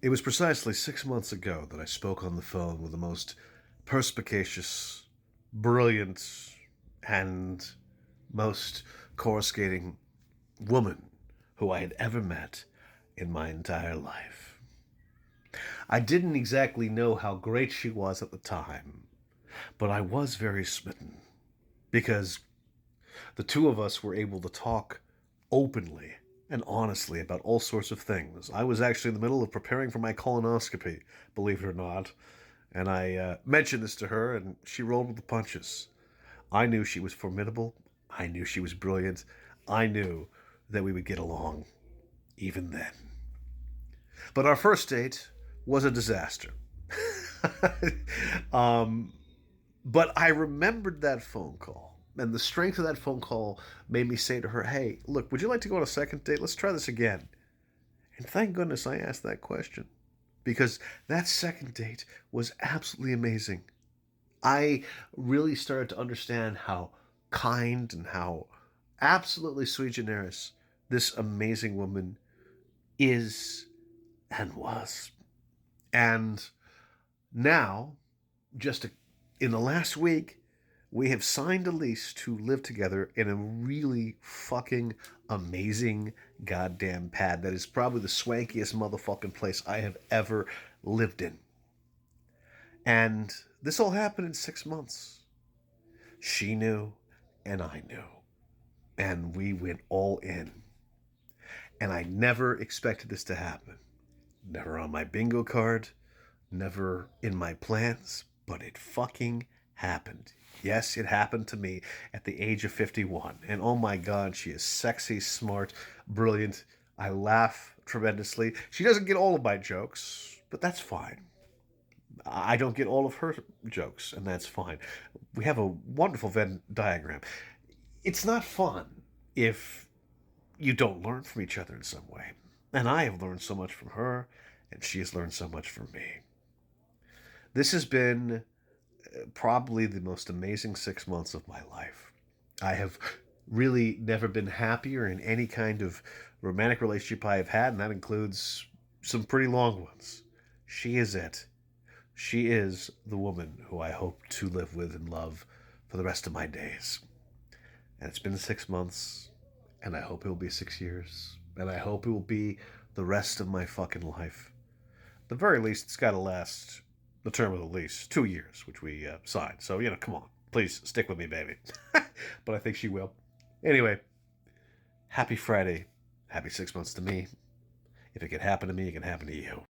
It was precisely 6 months ago that I spoke on the phone with the most perspicacious, brilliant, and most coruscating woman who I had ever met in my entire life. I didn't exactly know how great she was at the time, but I was very smitten because the two of us were able to talk openly and honestly about all sorts of things. I was actually in the middle of preparing for my colonoscopy, believe it or not, and I mentioned this to her, and she rolled with the punches. I knew she was formidable. I knew she was brilliant. I knew that we would get along even then. But our first date was a disaster. um, but I remembered that phone call. And the strength of that phone call made me say to her, hey, look, would you like to go on a second date? Let's try this again. And thank goodness I asked that question because that second date was absolutely amazing. I really started to understand how kind and how absolutely sui generis this amazing woman is and was. And now, just in the last week, we have signed a lease to live together in a really fucking amazing goddamn pad that is probably the swankiest motherfucking place I have ever lived in. And this all happened in 6 months. She knew, and I knew. And we went all in. And I never expected this to happen. Never on my bingo card, never in my plans, but it fucking happened. Yes, it happened to me at the age of 51. And oh my God, she is sexy, smart, brilliant. I laugh tremendously. She doesn't get all of my jokes, but that's fine. I don't get all of her jokes, and that's fine. We have a wonderful Venn diagram. It's not fun if you don't learn from each other in some way. And I have learned so much from her, and she has learned so much from me. This has been probably the most amazing 6 months of my life. I have really never been happier in any kind of romantic relationship I have had, and that includes some pretty long ones. She is it. She is the woman who I hope to live with and love for the rest of my days. And it's been 6 months, and I hope it will be 6 years, and I hope it will be the rest of my fucking life. At the very least, it's got to last the term of the lease, 2 years, which we signed. So, come on. Please stick with me, baby. But I think she will. Anyway, happy Friday. Happy 6 months to me. If it can happen to me, it can happen to you.